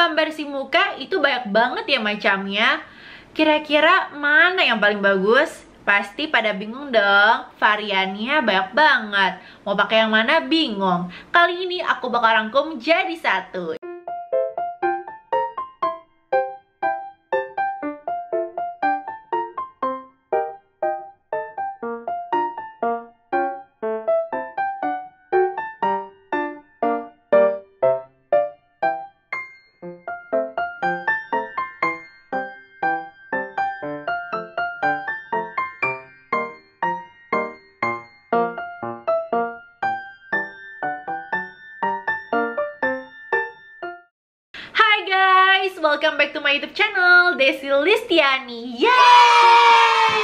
Pembersih muka itu banyak banget ya macamnya. Kira-kira mana yang paling bagus? Pasti pada bingung dong, variannya banyak banget. Mau pakai yang mana bingung. Kali ini aku bakal rangkum jadi satu. Welcome back to my YouTube channel, Desi Listiani. Yeay!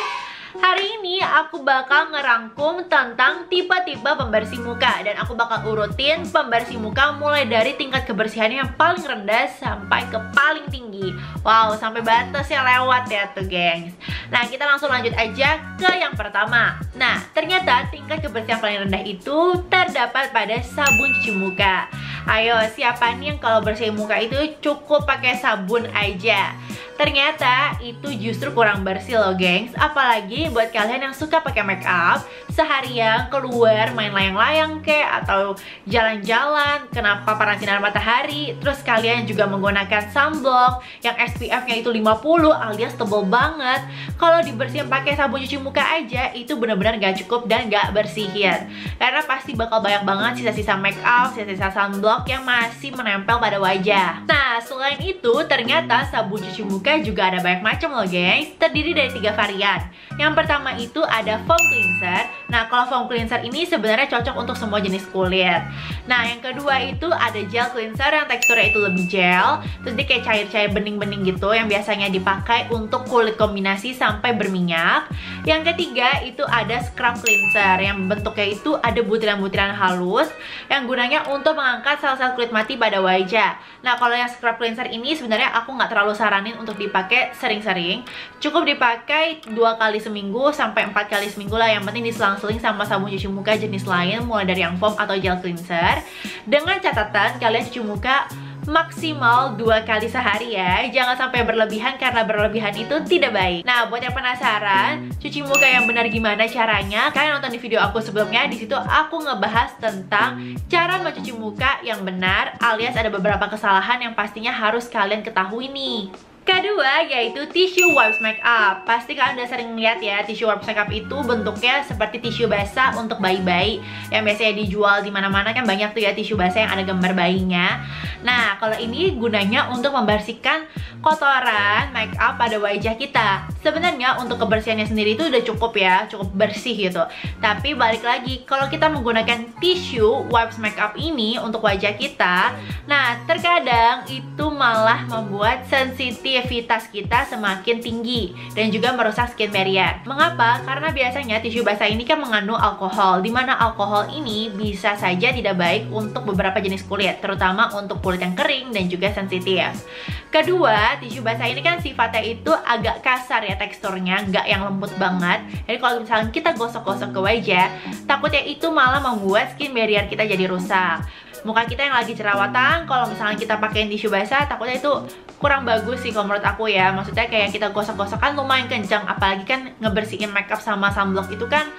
Hari ini aku bakal ngerangkum tentang tipe-tipe pembersih muka. Dan aku bakal urutin pembersih muka mulai dari tingkat kebersihannya yang paling rendah sampai ke paling tinggi. Wow, sampai batasnya lewat ya tuh gengs. Nah, kita langsung lanjut aja ke yang pertama. Nah, ternyata tingkat kebersihan paling rendah itu terdapat pada sabun cuci muka. Ayo, siapa nih yang kalau bersihin muka itu cukup pakai sabun aja? Ternyata itu justru kurang bersih loh gengs. Apalagi buat kalian yang suka pakai make up seharian keluar main layang-layang kek atau jalan-jalan kena paparan sinar matahari. Terus kalian juga menggunakan sunblock yang SPF-nya itu 50 alias tebel banget. Kalau dibersihin pakai sabun cuci muka aja itu benar-benar gak cukup dan gak bersihin. Karena pasti bakal banyak banget sisa-sisa make up, sisa-sisa sunblock yang masih menempel pada wajah. Nah, selain itu ternyata sabun cuci muka juga ada banyak macam loh guys. Terdiri dari 3 varian. Yang pertama itu ada foam cleanser. Nah, kalau foam cleanser ini sebenarnya cocok untuk semua jenis kulit. Nah, yang kedua itu ada gel cleanser yang teksturnya itu lebih gel. Terus dia kayak cair-cair bening-bening gitu yang biasanya dipakai untuk kulit kombinasi sampai berminyak. Yang ketiga itu ada scrub cleanser yang bentuknya itu ada butiran-butiran halus yang gunanya untuk mengangkat sel-sel kulit mati pada wajah. Nah, kalau yang scrub cleanser ini sebenarnya aku nggak terlalu saranin untuk dipakai sering-sering. Cukup dipakai 2 kali seminggu sampai 4 kali seminggu lah. Yang penting diselang-seling sama sabun cuci muka jenis lain, mulai dari yang foam atau gel cleanser. Dengan catatan kalian cuci muka maksimal 2 kali sehari ya. Jangan sampai berlebihan karena berlebihan itu tidak baik. Nah, buat yang penasaran cuci muka yang benar gimana caranya, kalian nonton di video aku sebelumnya. Di situ aku ngebahas tentang cara mencuci muka yang benar, alias ada beberapa kesalahan yang pastinya harus kalian ketahui nih. Kedua yaitu tissue wipes makeup. Pasti kalian udah sering lihat ya, tissue wipes makeup itu bentuknya seperti tisu basah untuk bayi-bayi yang biasanya dijual di mana-mana kan banyak tuh ya tisu basah yang ada gambar bayinya. Nah, kalau ini gunanya untuk membersihkan kotoran makeup pada wajah kita. Sebenarnya untuk kebersihannya sendiri itu udah cukup ya, cukup bersih gitu. Tapi balik lagi, kalau kita menggunakan tissue wipes makeup ini untuk wajah kita, nah terkadang itu malah membuat sensitivitas kita semakin tinggi dan juga merusak skin barrier. Mengapa? Karena biasanya tisu basah ini kan mengandung alkohol, dimana alkohol ini bisa saja tidak baik untuk beberapa jenis kulit, terutama untuk kulit yang kering dan juga sensitif. Kedua, tisu basah ini kan sifatnya itu agak kasar ya teksturnya, nggak yang lembut banget. Jadi kalau misalnya kita gosok-gosok ke wajah, takutnya itu malah membuat skin barrier kita jadi rusak. Muka kita yang lagi jerawatan, kalau misalnya kita pakein tisu basah, takutnya itu kurang bagus sih kalau menurut aku ya. Maksudnya kayak kita gosok-gosok kan lumayan kencang, apalagi kan ngebersihin makeup sama sunblock itu kan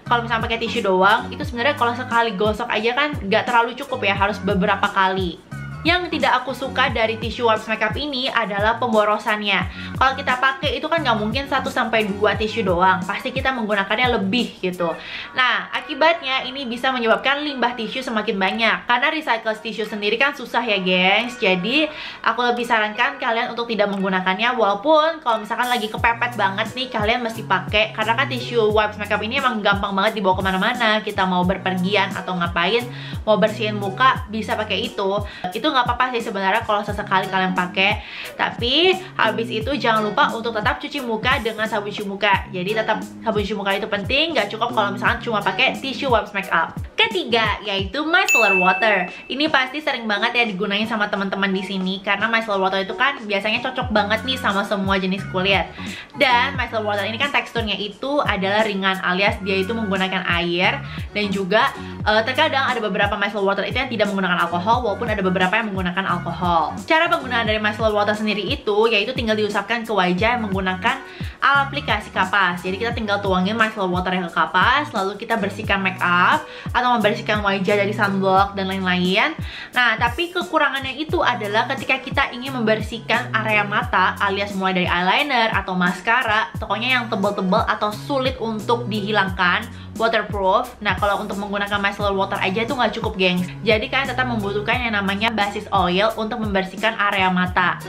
kalau misalnya pakai tisu doang, itu sebenarnya kalau sekali gosok aja kan nggak terlalu cukup ya, harus beberapa kali. Yang tidak aku suka dari tissue wipes makeup ini adalah pemborosannya. Kalau kita pakai itu kan nggak mungkin 1-2 tisu doang, pasti kita menggunakannya lebih gitu. Nah, akibatnya ini bisa menyebabkan limbah tisu semakin banyak. Karena recycle tisu sendiri kan susah ya gengs. Jadi aku lebih sarankan kalian untuk tidak menggunakannya. Walaupun kalau misalkan lagi kepepet banget nih, kalian mesti pakai. Karena kan tissue wipes makeup ini emang gampang banget dibawa kemana-mana. Kita mau berpergian atau ngapain, mau bersihin muka bisa pakai itu. Itu nggak apa-apa sih sebenarnya kalau sesekali kalian pakai, tapi habis itu jangan lupa untuk tetap cuci muka dengan sabun cuci muka. Jadi tetap sabun cuci muka itu penting, nggak cukup kalau misalkan cuma pakai tissue wipes makeup. Ketiga yaitu micellar water. Ini pasti sering banget ya digunain sama teman-teman di sini karena micellar water itu kan biasanya cocok banget nih sama semua jenis kulit. Dan micellar water ini kan teksturnya itu adalah ringan alias dia itu menggunakan air dan juga terkadang ada beberapa micellar water itu yang tidak menggunakan alkohol, walaupun ada beberapa tanpa menggunakan alkohol. Cara penggunaan dari micellar water sendiri itu yaitu tinggal diusapkan ke wajah menggunakan aplikasi kapas. Jadi kita tinggal tuangin micellar water yang ke kapas, lalu kita bersihkan make up atau membersihkan wajah dari sunblock dan lain-lain. Nah, tapi kekurangannya itu adalah ketika kita ingin membersihkan area mata alias mulai dari eyeliner atau maskara, pokoknya yang tebal-tebal atau sulit untuk dihilangkan, waterproof. Nah, kalau untuk menggunakan micellar water aja itu nggak cukup, gengs. Jadi kalian tetap membutuhkan yang namanya basis oil untuk membersihkan area mata.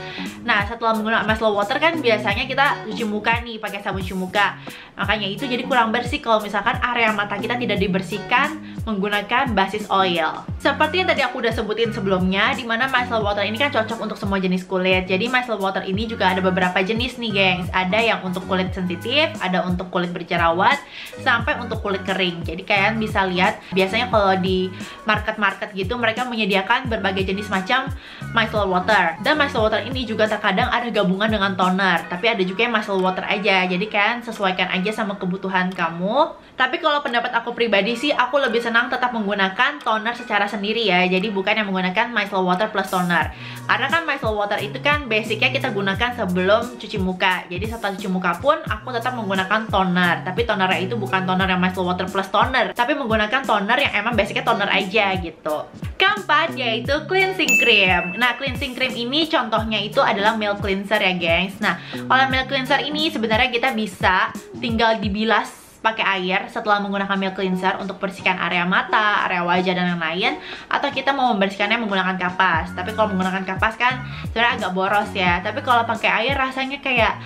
Nah, setelah menggunakan micellar water kan biasanya kita cuci muka nih pakai sabun cuci muka. Makanya itu jadi kurang bersih kalau misalkan area mata kita tidak dibersihkan menggunakan basis oil. Seperti yang tadi aku udah sebutin sebelumnya, dimana micellar water ini kan cocok untuk semua jenis kulit. Jadi micellar water ini juga ada beberapa jenis nih, gengs. Ada yang untuk kulit sensitif, ada untuk kulit berjerawat, sampai untuk kulit kering. Jadi kalian bisa lihat biasanya kalau di market-market gitu mereka menyediakan berbagai jenis macam micellar water. Dan micellar water ini juga terkadang ada gabungan dengan toner, tapi ada juga yang micellar water aja. Jadi kalian sesuaikan aja sama kebutuhan kamu. Tapi kalau pendapat aku pribadi sih, aku lebih senang tetap menggunakan toner secara sendiri ya. Jadi bukan yang menggunakan micellar water plus toner. Karena kan micellar water itu kan basicnya kita gunakan sebelum cuci muka. Jadi setelah cuci muka pun aku tetap menggunakan toner. Tapi tonernya itu bukan toner yang micellar water plus toner, tapi menggunakan toner yang emang basicnya toner aja gitu. Keempat yaitu cleansing cream. Nah, cleansing cream ini contohnya itu adalah milk cleanser ya, gengs. Nah, kalau milk cleanser ini sebenarnya kita bisa tinggal dibilas pakai air setelah menggunakan milk cleanser untuk bersihkan area mata, area wajah dan lain-lain, atau kita mau membersihkannya menggunakan kapas. Tapi kalau menggunakan kapas kan sebenarnya agak boros ya. Tapi kalau pakai air rasanya kayak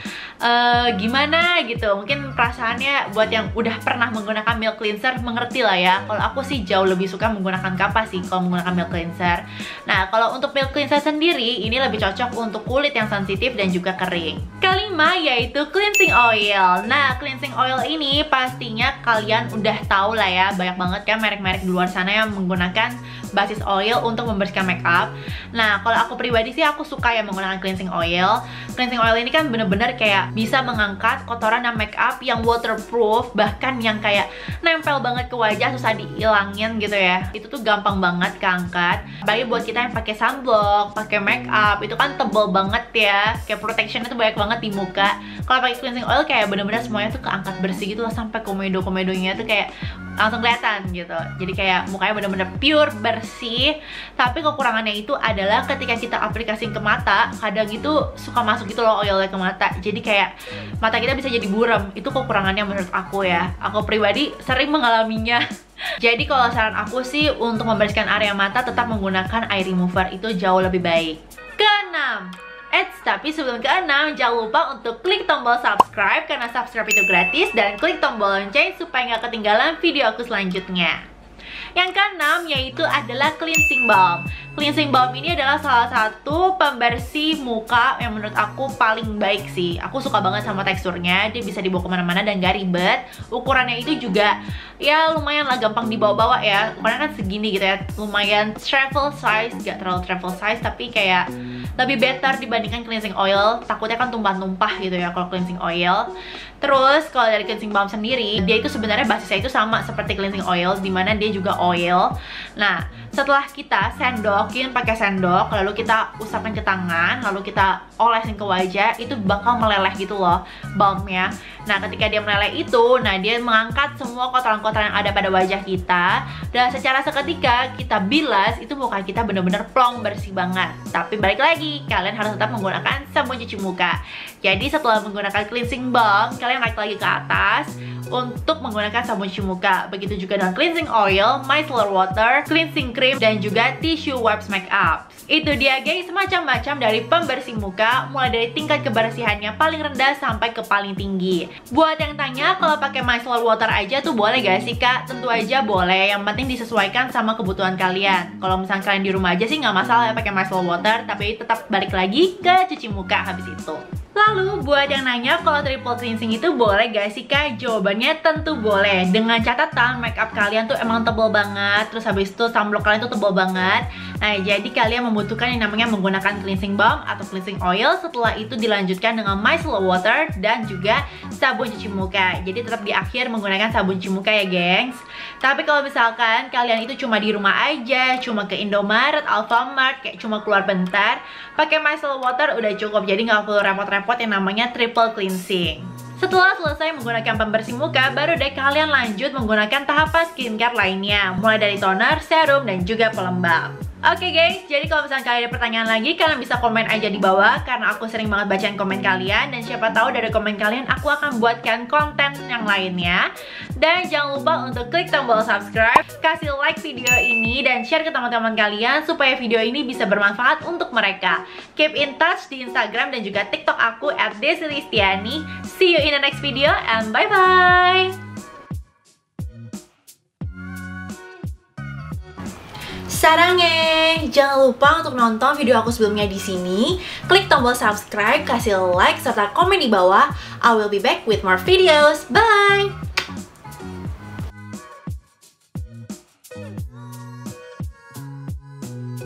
gimana gitu. Mungkin perasaannya buat yang udah pernah menggunakan milk cleanser mengerti lah ya. Kalau aku sih jauh lebih suka menggunakan kapas sih kalau menggunakan milk cleanser. Nah, kalau untuk milk cleanser sendiri ini lebih cocok untuk kulit yang sensitif dan juga kering. Kelima yaitu cleansing oil. Nah, cleansing oil ini pastinya kalian udah tahu lah ya, banyak banget kan merek-merek di luar sana yang menggunakan basis oil untuk membersihkan make up. Nah, kalau aku pribadi sih aku suka ya menggunakan cleansing oil. Cleansing oil ini kan bener-bener kayak bisa mengangkat kotoran dan make up yang waterproof, bahkan yang kayak nempel banget ke wajah susah dihilangin gitu ya. Itu tuh gampang banget keangkat. Apalagi buat kita yang pakai sunblock, pakai make up, itu kan tebel banget ya. Kayak protectionnya tuh banyak banget di muka. Kalau pakai cleansing oil kayak bener-bener semuanya tuh keangkat bersih gitu loh, sampai komedo-komedonya tuh kayak langsung kelihatan gitu. Jadi kayak mukanya bener-bener pure bersih. Tapi kekurangannya itu adalah ketika kita aplikasiin ke mata, kadang itu suka masuk gitu loh oilnya ke mata. Jadi kayak mata kita bisa jadi buram. Itu kekurangannya menurut aku ya. Aku pribadi sering mengalaminya. Jadi kalau saran aku sih untuk membersihkan area mata tetap menggunakan eye remover, itu jauh lebih baik. Keenam, tapi sebelum ke-6, jangan lupa untuk klik tombol subscribe karena subscribe itu gratis, dan klik tombol lonceng supaya nggak ketinggalan video aku selanjutnya. Yang ke-6 yaitu adalah cleansing balm. Cleansing balm ini adalah salah satu pembersih muka yang menurut aku paling baik sih. Aku suka banget sama teksturnya, dia bisa dibawa kemana-mana dan gak ribet. Ukurannya itu juga ya lumayan lah, gampang dibawa-bawa ya. Ukurannya kan segini gitu ya, lumayan travel size, gak terlalu travel size tapi kayak lebih better dibandingkan cleansing oil. Takutnya kan tumpah-tumpah gitu ya kalau cleansing oil. Terus kalau dari cleansing balm sendiri, dia itu sebenarnya basisnya itu sama seperti cleansing oil, dimana dia juga oil. Nah, setelah kita sendokin pakai sendok, lalu kita usapin ke tangan, lalu kita olesin ke wajah, itu bakal meleleh gitu loh balmnya. Nah, ketika dia meleleh itu, nah dia mengangkat semua kotoran-kotoran yang ada pada wajah kita, dan secara seketika kita bilas, itu muka kita bener-bener plong, bersih banget. Tapi balik lagi, kalian harus tetap menggunakan sabun cuci muka. Jadi setelah menggunakan cleansing balm, kalian naik lagi ke atas untuk menggunakan sabun cuci muka. Begitu juga dengan cleansing oil, micellar water, cleansing cream, dan juga tissue wipes make up. Itu dia guys, macam-macam dari pembersih muka, mulai dari tingkat kebersihannya paling rendah sampai ke paling tinggi. Buat yang tanya kalau pakai micellar water aja tuh boleh gak sih kak? Tentu aja boleh, yang penting disesuaikan sama kebutuhan kalian. Kalau misalnya kalian di rumah aja sih nggak masalah ya pakai micellar water, tapi tetap balik lagi ke cuci muka habis itu. Lalu buat yang nanya kalau triple cleansing itu boleh gak sih kak? Jawabannya tentu boleh, dengan catatan make up kalian tuh emang tebal banget, terus habis itu sunblock kalian tuh tebal banget, Nah, jadi kalian membutuhkan yang namanya menggunakan cleansing balm atau cleansing oil. Setelah itu dilanjutkan dengan micellar water dan juga sabun cuci muka. Jadi tetap di akhir menggunakan sabun cuci muka ya, gengs. Tapi kalau misalkan kalian itu cuma di rumah aja, cuma ke Indomaret, Alfamart, kayak cuma keluar bentar, pakai micellar water udah cukup. Jadi nggak perlu repot-repot yang namanya triple cleansing. Setelah selesai menggunakan pembersih muka, baru deh kalian lanjut menggunakan tahapan skincare lainnya, mulai dari toner, serum, dan juga pelembab. Oke guys, jadi kalau misalnya kalian ada pertanyaan lagi, kalian bisa komen aja di bawah, karena aku sering banget bacain komen kalian, dan siapa tahu dari komen kalian aku akan buatkan konten yang lainnya. Dan jangan lupa untuk klik tombol subscribe, kasih like video ini, dan share ke teman-teman kalian supaya video ini bisa bermanfaat untuk mereka. Keep in touch di Instagram dan juga TikTok aku @desilistiani. See you in the next video and bye-bye! Sarangnya, jangan lupa untuk nonton video aku sebelumnya di sini. Klik tombol subscribe, kasih like, serta komen di bawah. I will be back with more videos. Bye!